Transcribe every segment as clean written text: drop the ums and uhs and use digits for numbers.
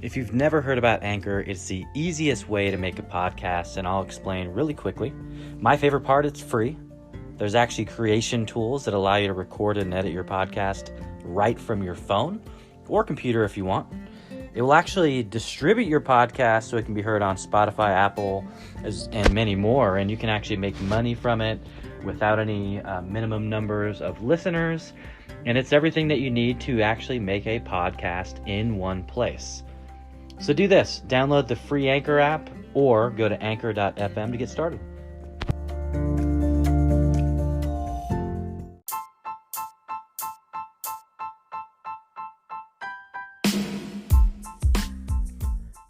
If you've never heard about Anchor, it's the easiest way to make a podcast, and I'll explain really quickly. My favorite part, it's free. There's actually creation tools that allow you to record and edit your podcast right from your phone or computer if you want. It will actually distribute your podcast so it can be heard on Spotify, Apple, and many more, and you can actually make money from it without any minimum numbers of listeners, and it's everything that you need to actually make a podcast in one place. So do this, download the free Anchor app or go to anchor.fm to get started.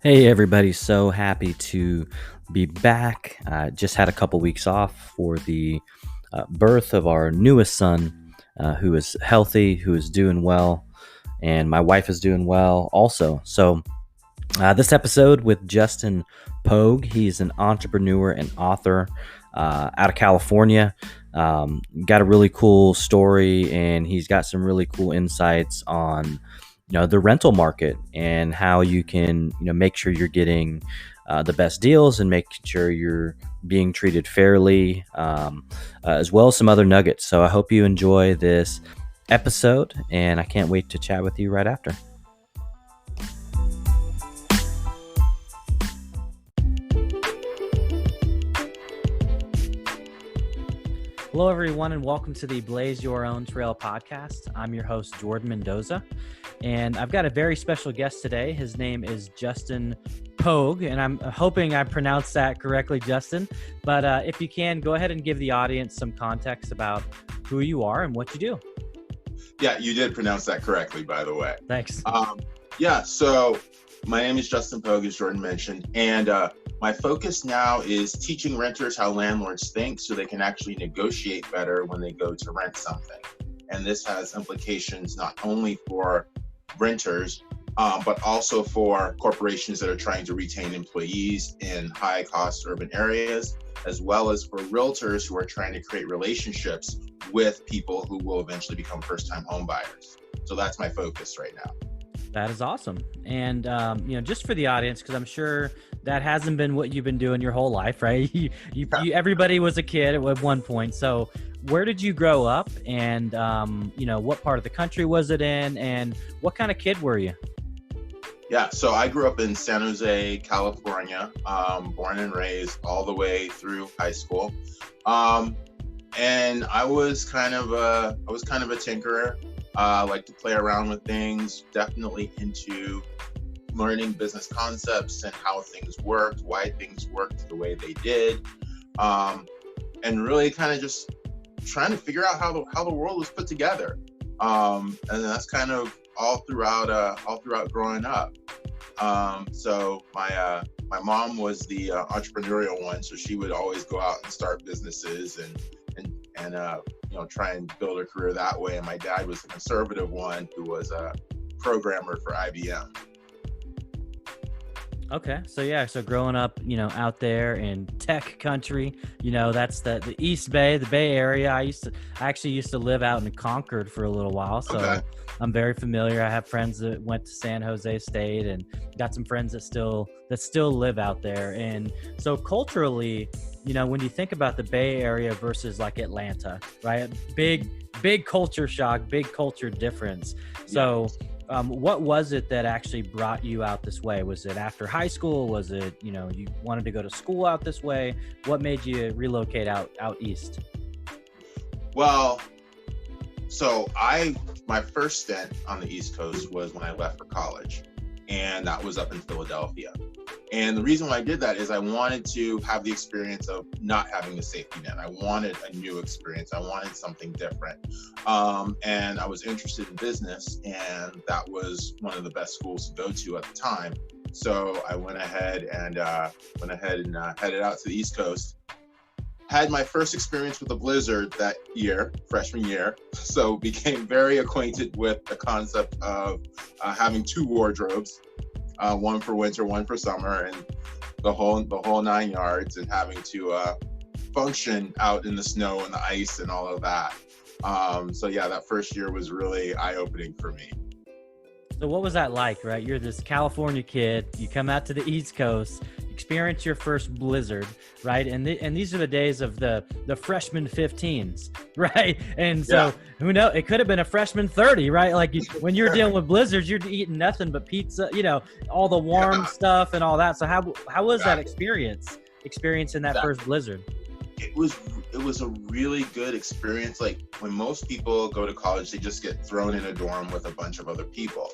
Hey everybody, so happy to be back. Just had a couple weeks off for the birth of our newest son, who is healthy, who is doing well, and my wife is doing well also. So this episode with Justin Pogue, he's an entrepreneur and author out of California. Got a really cool story, and he's got some really cool insights on the rental market and how you can make sure you're getting the best deals and making sure you're being treated fairly, as well as some other nuggets. So I hope you enjoy this episode, and I can't wait to chat with you right after. Hello, everyone, and welcome to the Blaze Your Own Trail podcast. I'm your host, Jordan Mendoza, and I've got a very special guest today. His name is Justin Pogue, and I'm hoping I pronounced that correctly, Justin. But if you can, go ahead and give the audience some context about who you are and what you do. Yeah, you did pronounce that correctly, by the way. Thanks. So my name is Justin Pogue, as Jordan mentioned, and my focus now is teaching renters how landlords think so they can actually negotiate better when they go to rent something. And this has implications not only for renters, but also for corporations that are trying to retain employees in high-cost urban areas, as well as for realtors who are trying to create relationships with people who will eventually become first-time home buyers. So that's my focus right now. That is awesome. And, just for the audience, because I'm sure that hasn't been what you've been doing your whole life, right? Everybody was a kid at one point. So where did you grow up, and, what part of the country was it in, and what kind of kid were you? Yeah, so I grew up in San Jose, California, born and raised all the way through high school. And I was kind of a tinkerer. Like to play around with things, definitely into learning business concepts and how things worked, why things worked the way they did, and really kind of just trying to figure out how the world was put together. And that's kind of all throughout growing up. So my mom was the entrepreneurial one, so she would always go out and start businesses and try and build a career that way. And my dad was the conservative one who was a programmer for IBM. Okay. So growing up, out there in tech country, that's the East Bay, the Bay Area. I actually used to live out in Concord for a little while. So okay. I'm very familiar. I have friends that went to San Jose State, and got some friends that still live out there. And so culturally, when you think about the Bay Area versus like Atlanta, right? Big culture shock, big culture difference. So what was it that actually brought you out this way? Was it after high school? Was it, you wanted to go to school out this way? What made you relocate out east? Well, so my first stint on the East Coast was when I left for college, and that was up in Philadelphia. And the reason why I did that is I wanted to have the experience of not having the safety net. I wanted a new experience. I wanted something different. And I was interested in business, and that was one of the best schools to go to at the time. So I went ahead and headed out to the East Coast. Had my first experience with a blizzard that year, freshman year, so became very acquainted with the concept of having two wardrobes, one for winter, one for summer, and the whole 9 yards, and having to function out in the snow and the ice and all of that. So yeah, that first year was really eye-opening for me. So what was that like, right? You're this California kid, you come out to the East Coast, experience your first blizzard, right? And these are the days of the freshman 15s, right? And so who knows? It could have been a freshman 30, right? Like when you're dealing with blizzards, you're eating nothing but pizza, all the warm stuff and all that. So how was that experiencing that first blizzard? It was a really good experience. Like when most people go to college, they just get thrown in a dorm with a bunch of other people.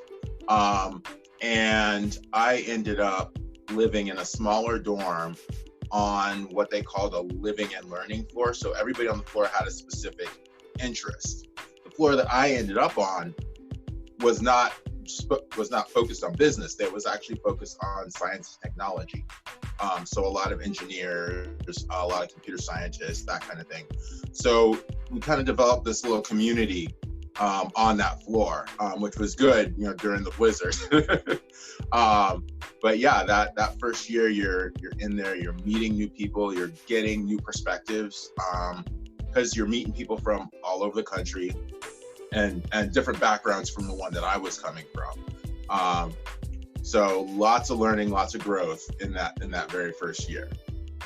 And I ended up living in a smaller dorm on what they called a living and learning floor. So everybody on the floor had a specific interest. The floor that I ended up on was not focused on business. It was actually focused on science and technology. So a lot of engineers, a lot of computer scientists, that kind of thing. So we kind of developed this little community on that floor, which was good, during the blizzard. But yeah, that first year you're in there, you're meeting new people, you're getting new perspectives, because you're meeting people from all over the country and different backgrounds from the one that I was coming from. So lots of learning, lots of growth in that very first year.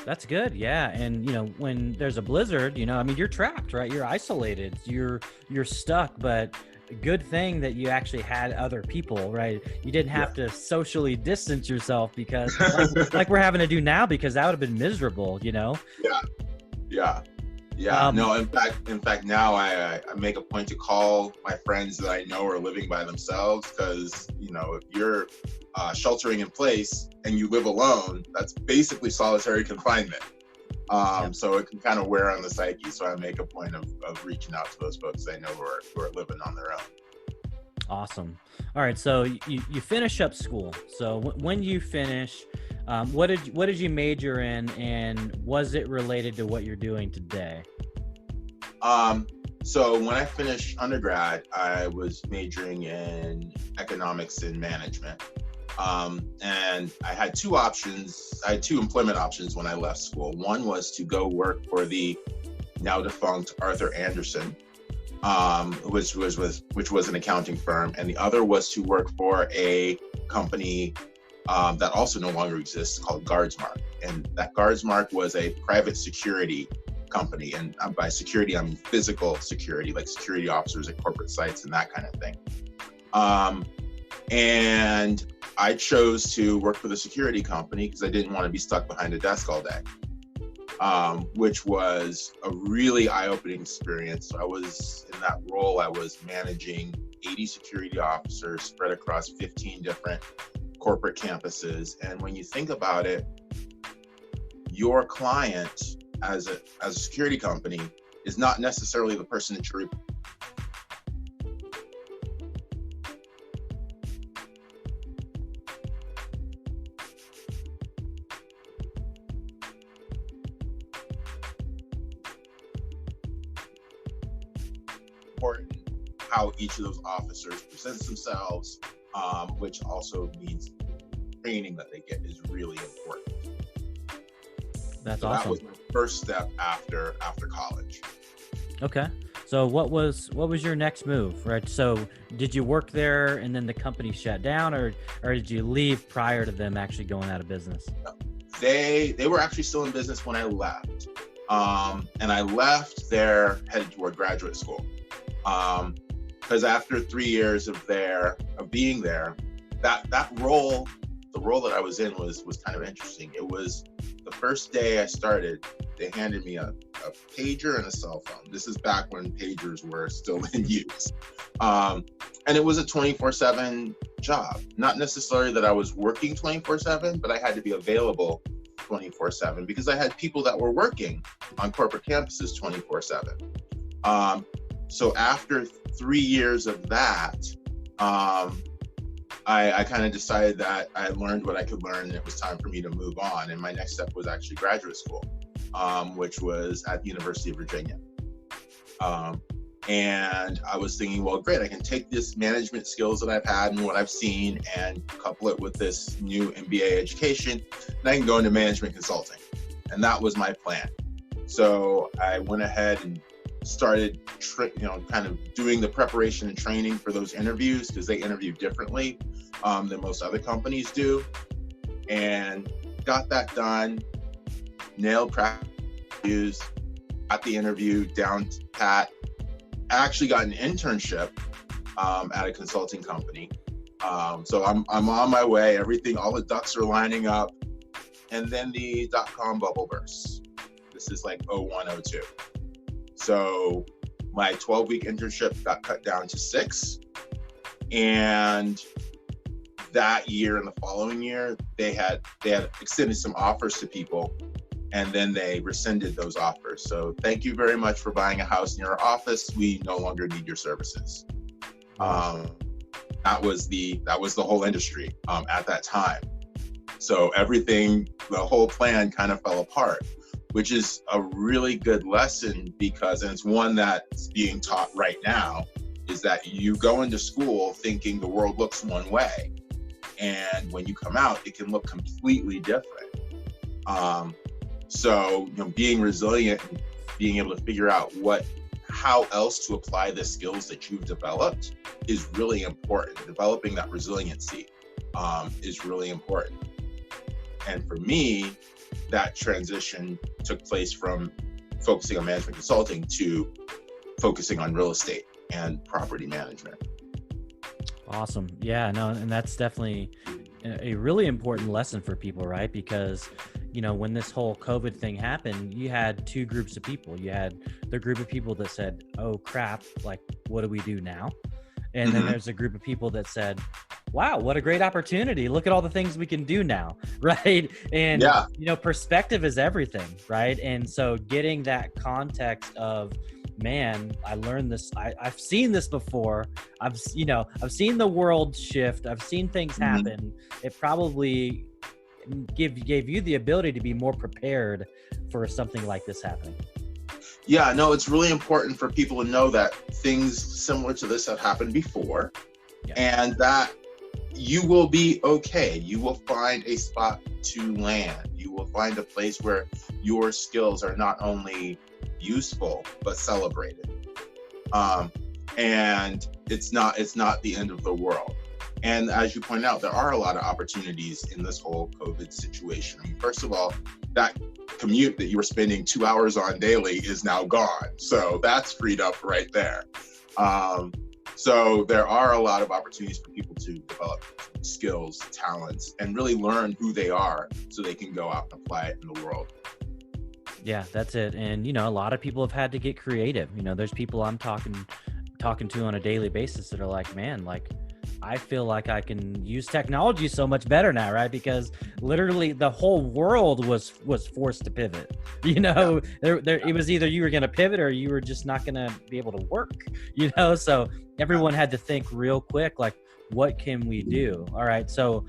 That's good. Yeah. And, when there's a blizzard, you're trapped, right? You're isolated, you're stuck, but good thing that you actually had other people, right? You didn't have to socially distance yourself because like we're having to do now, because that would have been miserable, Yeah. No, in fact, now I make a point to call my friends that I know are living by themselves, because, if you're sheltering in place and you live alone, that's basically solitary confinement. So it can kind of wear on the psyche. So I make a point of reaching out to those folks I know who are living on their own. Awesome. All right. So you finish up school. So when you finish, what did you major in, and was it related to what you're doing today? So when I finished undergrad, I was majoring in economics and management. And I had two options. I had two employment options when I left school. One was to go work for the now defunct Arthur Andersen, which was an accounting firm, and the other was to work for a company that also no longer exists, called Guardsmark. And that Guardsmark was a private security company, and by security I mean physical security, like security officers at corporate sites and that kind of thing. And I chose to work for the security company because I didn't want to be stuck behind a desk all day, which was a really eye-opening experience. I was in that role, I was managing 80 security officers spread across 15 different corporate campuses. And when you think about it, your client as a security company is not necessarily the person that you're important, how each of those officers presents themselves, which also means training that they get is really important. That's so awesome. That was my first step after college. Okay. So what was your next move, right? So did you work there and then the company shut down, or did you leave prior to them actually going out of business? They were actually still in business when I left. And I left there headed toward graduate school. Because after 3 years of being there, that role, the role that I was in was kind of interesting. It was the first day I started, they handed me a pager and a cell phone. This is back when pagers were still in use. And it was a 24/7 job. Not necessarily that I was working 24/7, but I had to be available 24/7 because I had people that were working on corporate campuses 24/7. So after 3 years of that, I kind of decided that I learned what I could learn and it was time for me to move on. And my next step was actually graduate school, which was at the University of Virginia. And I was thinking, well, great, I can take this management skills that I've had and what I've seen and couple it with this new MBA education, and I can go into management consulting. And that was my plan. So I went ahead and started, kind of doing the preparation and training for those interviews, because they interview differently than most other companies do, and got that done, nailed practice, got the interview down pat. I actually got an internship at a consulting company. So I'm on my way. Everything, all the ducks are lining up. And then the dot-com bubble bursts. This is like 01, 02. So my 12-week internship got cut down to 6. And that year and the following year, they had extended some offers to people, and then they rescinded those offers. So thank you very much for buying a house near our office. We no longer need your services. That was the whole industry at that time. So the whole plan kind of fell apart, which is a really good lesson, because, and it's one that's being taught right now, is that you go into school thinking the world looks one way, and when you come out, it can look completely different. So, being resilient, and being able to figure out how else to apply the skills that you've developed is really important. Developing that resiliency is really important. And for me, that transition took place from focusing on management consulting to focusing on real estate and property management. Awesome. Yeah, no, and that's definitely a really important lesson for people, right? Because, when this whole COVID thing happened, you had two groups of people. You had the group of people that said, oh crap, like, what do we do now? And then there's a group of people that said, wow, what a great opportunity. Look at all the things we can do now, right? And, perspective is everything, right? And so getting that context of, man, I learned this. I've seen this before. I've seen the world shift. I've seen things happen. It probably gave you the ability to be more prepared for something like this happening. Yeah, no, it's really important for people to know that things similar to this have happened before, and that you will be okay. You will find a spot to land. You will find a place where your skills are not only useful but celebrated. And it's not the end of the world. And as you point out, there are a lot of opportunities in this whole COVID situation. I mean, first of all, that commute that you were spending 2 hours on daily is now gone. So that's freed up right there. So there are a lot of opportunities for people to develop skills, talents, and really learn who they are so they can go out and apply it in the world. Yeah, that's it. And, a lot of people have had to get creative. There's people I'm talking to on a daily basis that are like, man, like, I feel like I can use technology so much better now, right? Because literally the whole world was forced to pivot. It was either you were going to pivot or you were just not going to be able to work, so everyone had to think real quick, like, what can we do? All right. So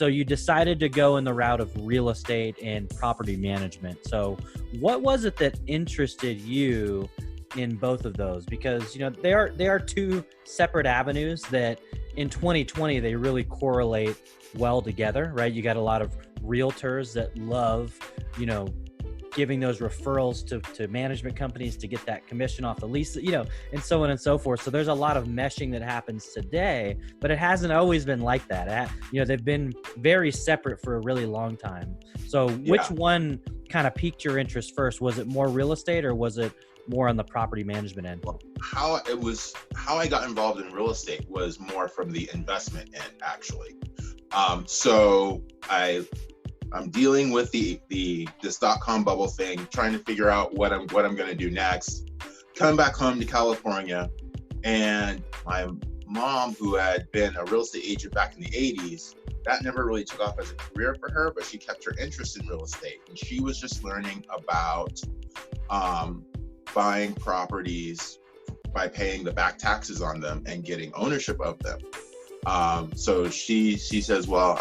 you decided to go in the route of real estate and property management. So what was it that interested you in both of those? Because, they are two separate avenues that in 2020, they really correlate well together, right? You got a lot of realtors that love, giving those referrals to management companies to get that commission off the lease, and so on and so forth. So there's a lot of meshing that happens today, but it hasn't always been like that. They've been very separate for a really long time. So which one kind of piqued your interest first? Was it more real estate or was it more on the property management end? Well, how I got involved in real estate was more from the investment end, actually. So I'm dealing with this dot-com bubble thing, trying to figure out what I'm going to do next. Coming back home to California, and my mom, who had been a real estate agent back in the 80s, that never really took off as a career for her, but she kept her interest in real estate, and she was just learning about buying properties by paying the back taxes on them and getting ownership of them. So she says, well,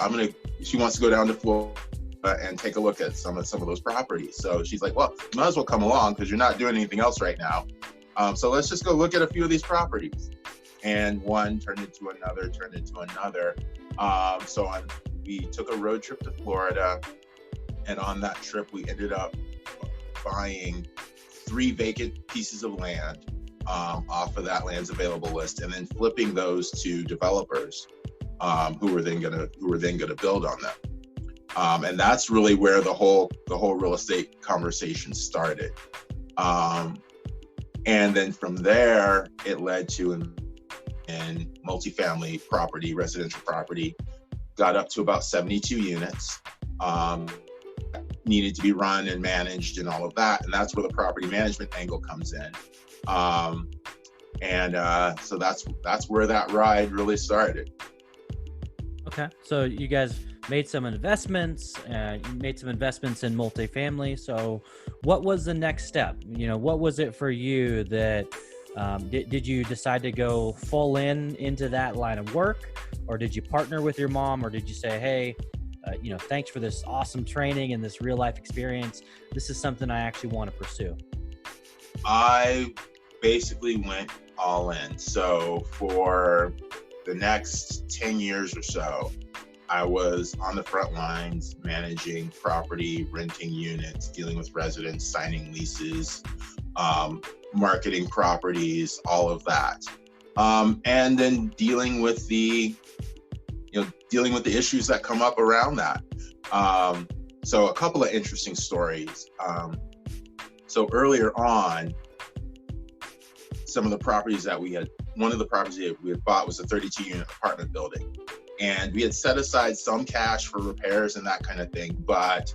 she wants to go down to Florida and take a look at some of those properties. So she's like, well, you might as well come along because you're not doing anything else right now. So let's just go look at a few of these properties. And one turned into another. We took a road trip to Florida, and on that trip, we ended up buying 3 vacant pieces of land off of that land's available list, and then flipping those to developers who were then gonna build on them. And that's really where the whole real estate conversation started. And then from there, it led to in multifamily property, residential property, got up to about 72 units. Needed to be run and managed and all of that, and that's where the property management angle comes in. So that's where that ride really started. Okay, so you guys made some investments. You made some investments in multifamily. So, what was the next step? What was it for you that did you decide to go full into that line of work, or did you partner with your mom, or did you say, hey, thanks for this awesome training and this real life experience. This is something I actually want to pursue? I basically went all in. So for the next 10 years or so, I was on the front lines, managing property, renting units, dealing with residents, signing leases, marketing properties, all of that. And then dealing with the issues that come up around that. So a couple of interesting stories. So earlier on, some of the properties that one of the properties that we had bought was a 32-unit apartment building. And we had set aside some cash for repairs and that kind of thing, but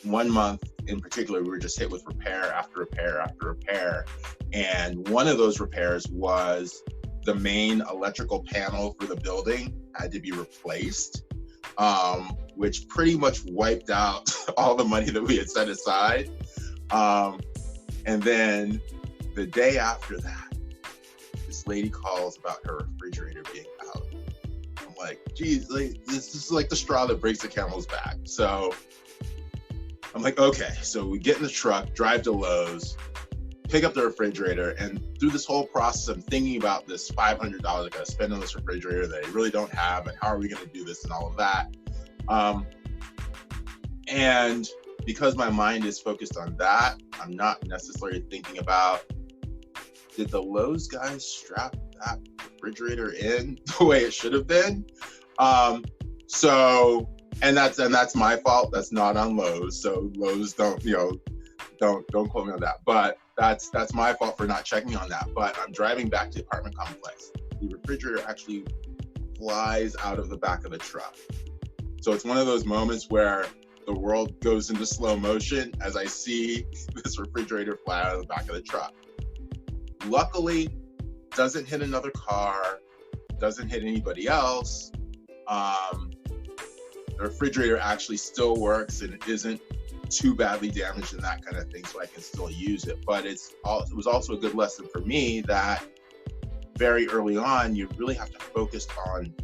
one month in particular, we were just hit with repair after repair after repair. And one of those repairs was the main electrical panel for the building had to be replaced, which pretty much wiped out all the money that we had set aside. And then the day after that, this lady calls about her refrigerator being out. I'm like, geez, this is like the straw that breaks the camel's back. So I'm like, okay. So we get in the truck, drive to Lowe's, pick up the refrigerator, and through this whole process, I'm thinking about this $500 I gotta spend on this refrigerator that I really don't have, and how are we gonna do this and all of that. And because my mind is focused on that, I'm not necessarily thinking about, did the Lowe's guys strap that refrigerator in the way it should have been? And that's my fault. That's not on Lowe's. So Lowe's don't quote me on that. But that's my fault for not checking on that. But I'm driving back to the apartment complex. The refrigerator actually flies out of the back of the truck. So it's one of those moments where the world goes into slow motion as I see this refrigerator fly out of the back of the truck. Luckily, doesn't hit another car, doesn't hit anybody else. The refrigerator actually still works and it isn't too badly damaged and that kind of thing, so I can still use it. But it was also a good lesson for me that very early on, you really have to focus on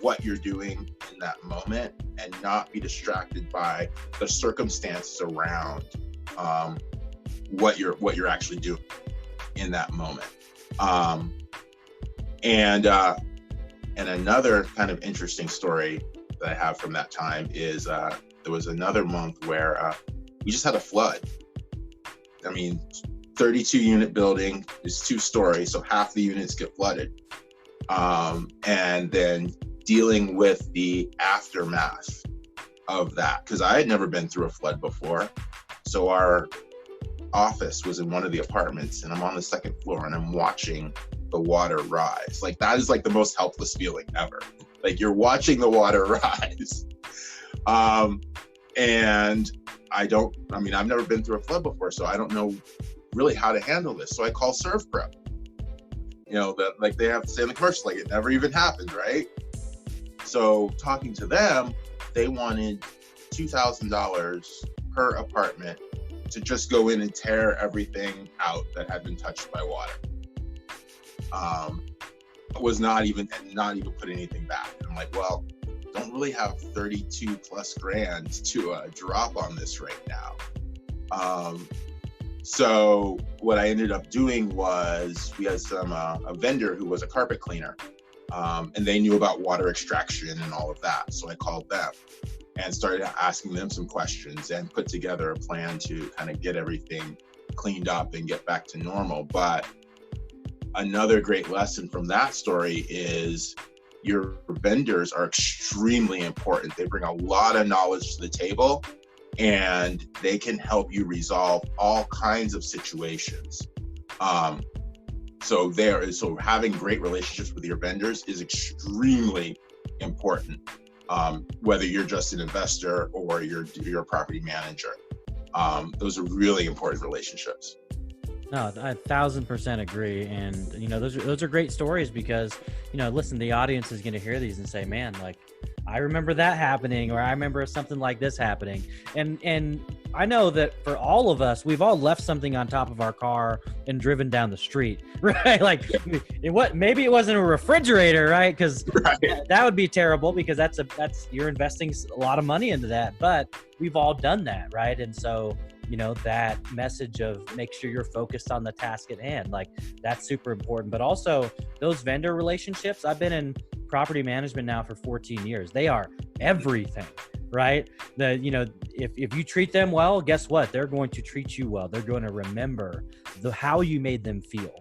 what you're doing in that moment and not be distracted by the circumstances around what you're actually doing in that moment. And another kind of interesting story that I have from that time is there was another month where we just had a flood. I mean, 32-unit building is 2 stories, so half the units get flooded. And then dealing with the aftermath of that, because I had never been through a flood before. So our office was in one of the apartments, and I'm on the 2nd floor, and I'm watching the water rise. Like, that is like the most helpless feeling ever. Like, you're watching the water rise. And I've never been through a flood before, so I don't know really how to handle this. So I call Serve Prep. Like they have to say in the commercial, like it never even happened, right? So talking to them, they wanted $2,000 per apartment to just go in and tear everything out that had been touched by water. Was not even put anything back. And I'm like, well, don't really have 32 plus grand to drop on this right now. So what I ended up doing was we had a vendor who was a carpet cleaner, and they knew about water extraction and all of that. So I called them and started asking them some questions and put together a plan to kind of get everything cleaned up and get back to normal. But another great lesson from that story is your vendors are extremely important. They bring a lot of knowledge to the table, and they can help you resolve all kinds of situations. So having great relationships with your vendors is extremely important, whether you're just an investor or you're a property manager. Those are really important relationships. No, I 1,000% agree. And, those are great stories because, listen, the audience is going to hear these and say, man, like, I remember that happening, or I remember something like this happening. And I know that for all of us, we've all left something on top of our car and driven down the street, right? Like maybe it wasn't a refrigerator, right? Because that would be terrible, because you're investing a lot of money into that, but we've all done that, right? And so, that message of make sure you're focused on the task at hand, like that's super important. But also those vendor relationships, I've been in property management now for 14 years. They are everything, right? If you treat them well, guess what? They're going to treat you well. They're going to remember how you made them feel,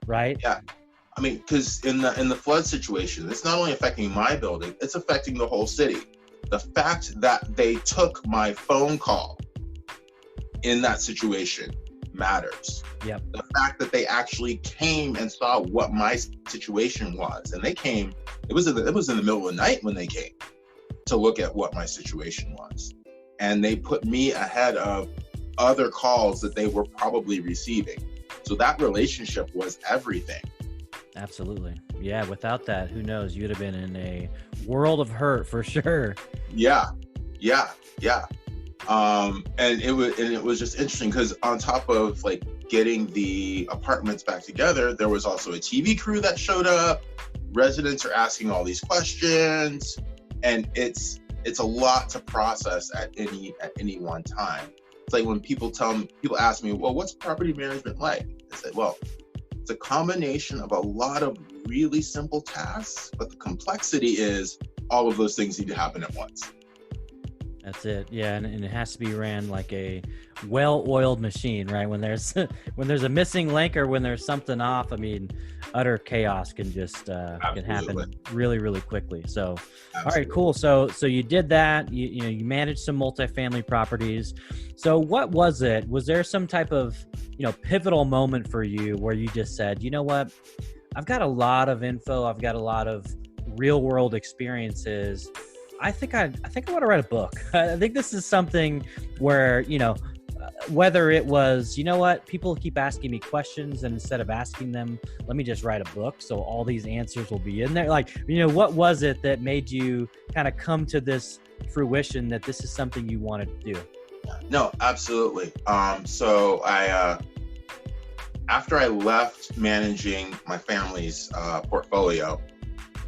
right? Yeah. I mean, because in the flood situation, it's not only affecting my building, it's affecting the whole city. The fact that they took my phone call in that situation matters. Yep. The fact that they actually came and saw what my situation was, and they came, it was in the middle of the night when they came to look at what my situation was, and they put me ahead of other calls that they were probably receiving. So that relationship was everything. Absolutely. Yeah. Without that, who knows? You'd have been in a world of hurt for sure. Yeah. And it was just interesting because on top of like getting the apartments back together, there was also a TV crew that showed up. Residents are asking all these questions, and it's a lot to process at any one time. It's like when people ask me, well, what's property management like? I say, well, it's a combination of a lot of really simple tasks, but the complexity is all of those things need to happen at once. That's it. Yeah. And it has to be ran like a well-oiled machine, right? When there's a missing link or when there's something off, I mean, utter chaos can just can happen really, really quickly. So, Absolutely. All right, cool. So you did that, you managed some multifamily properties. So what was it? Was there some type of, pivotal moment for you where you just said, you know what, I've got a lot of info. I've got a lot of real world experiences. I think I want to write a book. I think this is something where, whether it was, people keep asking me questions, and instead of asking them, let me just write a book. So all these answers will be in there. Like, what was it that made you kind of come to this fruition that this is something you wanted to do? No, absolutely. So after I left managing my family's portfolio,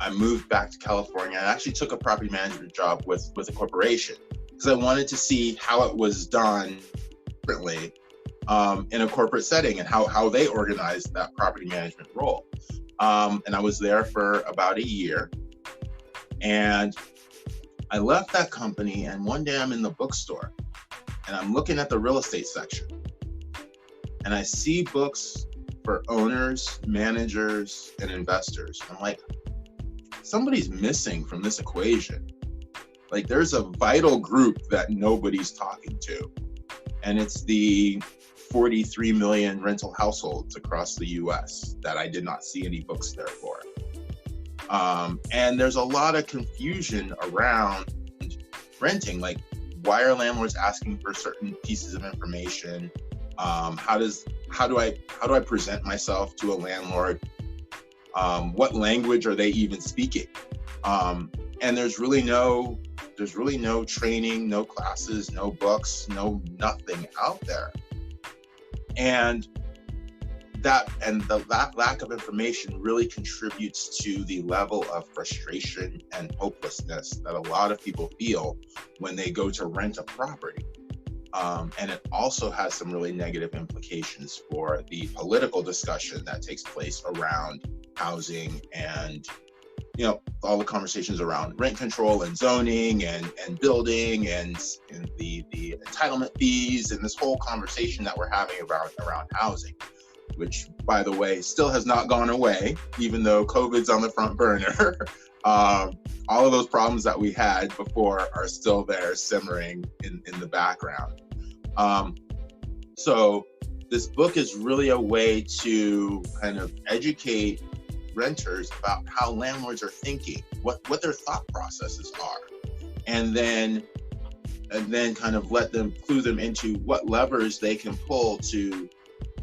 I moved back to California. I actually took a property management job with a corporation because I wanted to see how it was done differently in a corporate setting and how they organized that property management role. And I was there for about a year. And I left that company, and one day I'm in the bookstore and I'm looking at the real estate section, and I see books for owners, managers, and investors. I'm like, somebody's missing from this equation. Like, there's a vital group that nobody's talking to, and it's the 43 million rental households across the US that I did not see any books there for. And there's a lot of confusion around renting. Like, why are landlords asking for certain pieces of information? How do I present myself to a landlord? What language are they even speaking? And there's really no training, no classes, no books, nothing out there. And that lack of information really contributes to the level of frustration and hopelessness that a lot of people feel when they go to rent a property. And it also has some really negative implications for the political discussion that takes place around housing and all the conversations around rent control and zoning and building and the entitlement fees and this whole conversation that we're having around housing, which, by the way, still has not gone away, even though COVID's on the front burner. All of those problems that we had before are still there simmering in the background. So this book is really a way to kind of educate renters about how landlords are thinking, what their thought processes are, and then kind of let them clue them into what levers they can pull to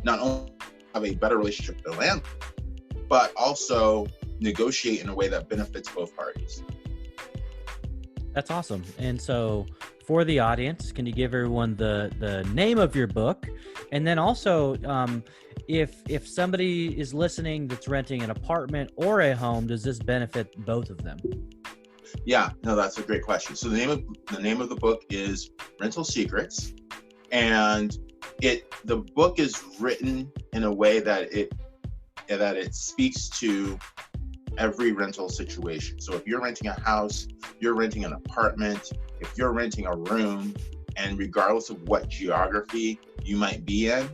not only have a better relationship with their landlord, but also negotiate in a way that benefits both parties. That's awesome. And so for the audience, can you give everyone the name of your book? And then also, if somebody is listening that's renting an apartment or a home, does this benefit both of them? Yeah, no, that's a great question. So the name of the book is Rental Secrets, and the book is written in a way that it speaks to every rental situation. So if you're renting a house, you're renting an apartment, if you're renting a room, and regardless of what geography you might be in,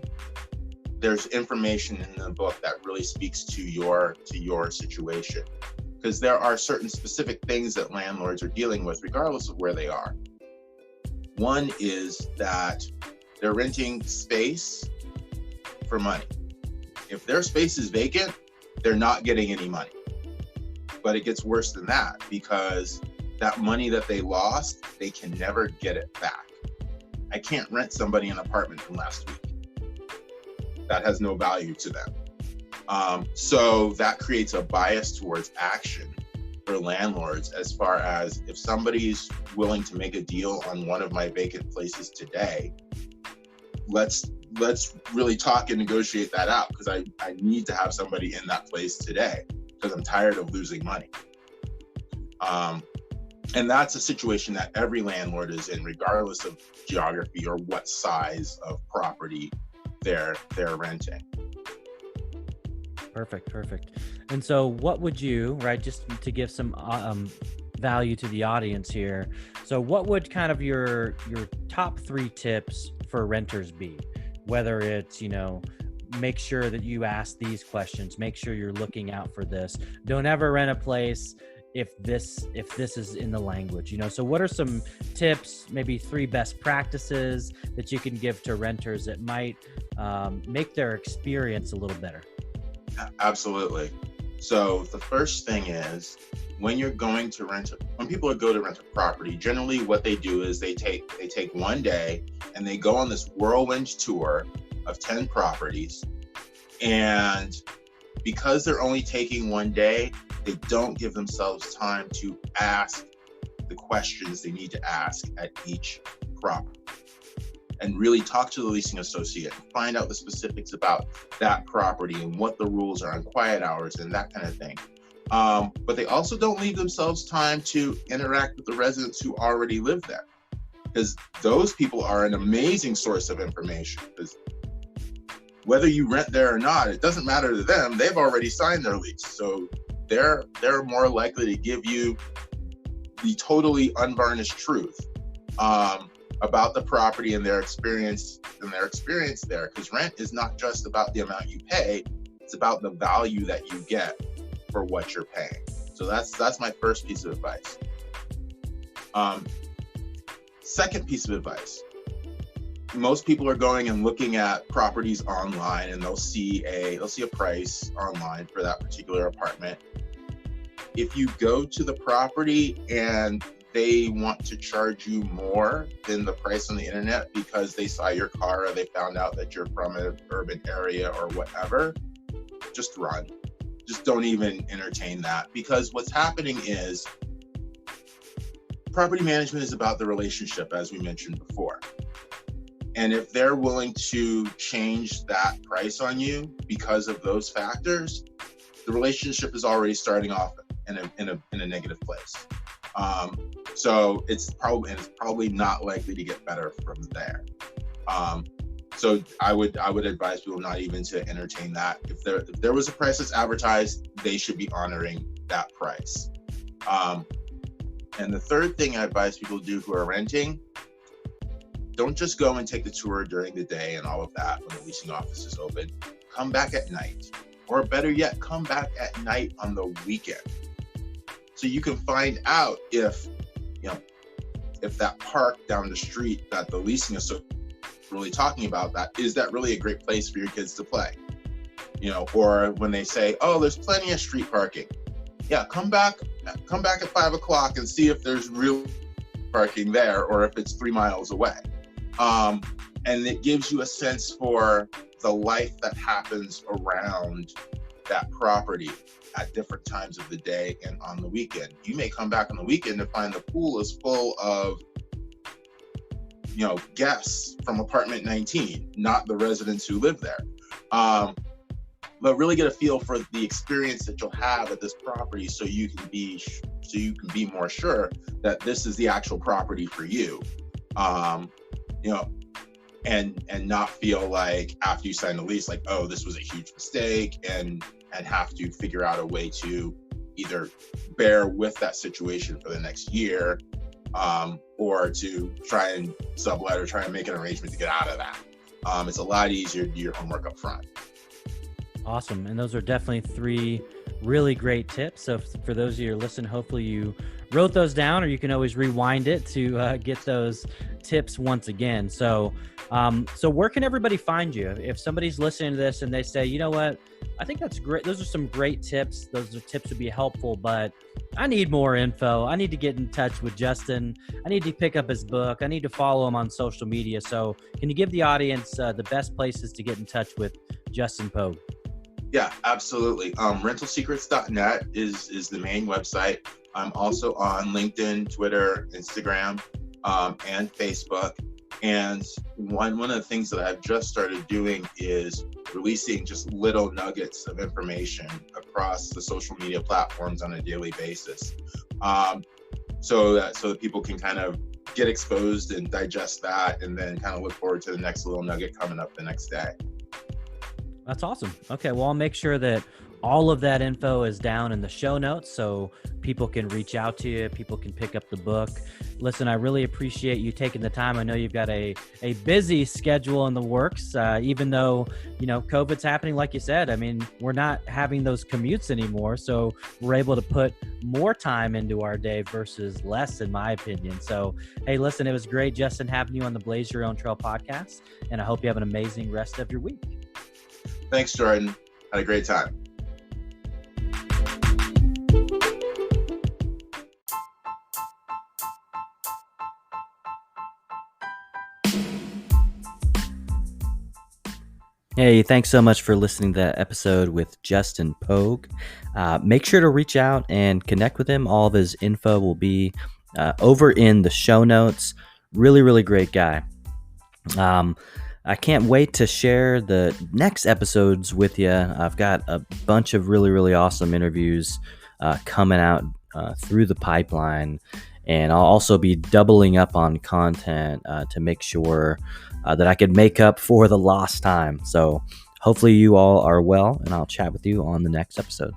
there's information in the book that really speaks to your situation. Because there are certain specific things that landlords are dealing with regardless of where they are. One is that they're renting space for money. If their space is vacant, they're not getting any money. But it gets worse than that, because that money that they lost, they can never get it back. I can't rent somebody an apartment from last week. That has no value to them. So that creates a bias towards action for landlords, as far as if somebody's willing to make a deal on one of my vacant places today, let's really talk and negotiate that out, because I need to have somebody in that place today, because I'm tired of losing money. And that's a situation that every landlord is in, regardless of geography or what size of property they're renting. Perfect. And so what would you, right, just to give some value to the audience here, so what would kind of your top 3 tips for renters be? Whether it's, make sure that you ask these questions, make sure you're looking out for this. Don't ever rent a place if this is in the language, So what are some tips, maybe 3 best practices that you can give to renters that might make their experience a little better? Absolutely. So the first thing is, when people go to rent a property, generally what they do is they take one day and they go on this whirlwind tour of 10 properties. And because they're only taking one day, they don't give themselves time to ask the questions they need to ask at each property, and really talk to the leasing associate and find out the specifics about that property and what the rules are on quiet hours and that kind of thing. But they also don't leave themselves time to interact with the residents who already live there, because those people are an amazing source of information. Because whether you rent there or not, it doesn't matter to them. They've already signed their lease. So they're more likely to give you the totally unvarnished truth about the property and their experience there. Because rent is not just about the amount you pay, it's about the value that you get for what you're paying. So that's my first piece of advice. Second piece of advice. Most people are going and looking at properties online, and they'll see a price online for that particular apartment. If you go to the property and they want to charge you more than the price on the internet because they saw your car or they found out that you're from an urban area or whatever, just run. Just don't even entertain that, because what's happening is property management is about the relationship, as we mentioned before. And if they're willing to change that price on you because of those factors, the relationship is already starting off in a negative place. So it's probably not likely to get better from there. So I would advise people not even to entertain that. If there was a price that's advertised, they should be honoring that price. And the third thing I advise people to do who are renting, don't just go and take the tour during the day and all of that when the leasing office is open. Come back at night, or better yet, come back at night on the weekend, so you can find out if that park down the street that the leasing is really talking about, that is that really a great place for your kids to play. Or when they say, oh, there's plenty of street parking. Yeah, come back at 5:00 and see if there's real parking there, or if it's 3 miles away. And it gives you a sense for the life that happens around that property at different times of the day and on the weekend. You may come back on the weekend to find the pool is full of guests from apartment 19, not the residents who live there. But really get a feel for the experience that you'll have at this property, so you can be more sure that this is the actual property for you. And not feel like after you sign the lease, like, oh, this was a huge mistake, and have to figure out a way to either bear with that situation for the next year, or to try and sublet or try and make an arrangement to get out of that. It's a lot easier to do your homework up front. Awesome. And those are definitely 3 really great tips. So for those of you who listen, hopefully you wrote those down, or you can always rewind it to get those tips once again. So where can everybody find you? If somebody's listening to this and they say, you know what, I think that's great. Those are some great tips. Those are tips would be helpful, but I need more info. I need to get in touch with Justin. I need to pick up his book. I need to follow him on social media. So can you give the audience the best places to get in touch with Justin Pogue? Yeah, absolutely. Rentalsecrets.net is the main website. I'm also on LinkedIn, Twitter, Instagram, and Facebook. And one of the things that I've just started doing is releasing just little nuggets of information across the social media platforms on a daily basis, so that people can kind of get exposed and digest that, and then kind of look forward to the next little nugget coming up the next day. That's awesome. Okay, well, I'll make sure that all of that info is down in the show notes so people can reach out to you, people can pick up the book. Listen, I really appreciate you taking the time. I know you've got a busy schedule in the works, even though, COVID's happening, like you said. I mean, we're not having those commutes anymore, so we're able to put more time into our day versus less, in my opinion. So, hey, listen, it was great, Justin, having you on the Blaze Your Own Trail podcast, and I hope you have an amazing rest of your week. Thanks, Jordan. Had a great time. Hey, thanks so much for listening to that episode with Justin Pogue. Make sure to reach out and connect with him. All of his info will be over in the show notes. Really, really great guy. I can't wait to share the next episodes with you. I've got a bunch of really, really awesome interviews coming out through the pipeline, and I'll also be doubling up on content to make sure that I can make up for the lost time. So hopefully you all are well, and I'll chat with you on the next episode.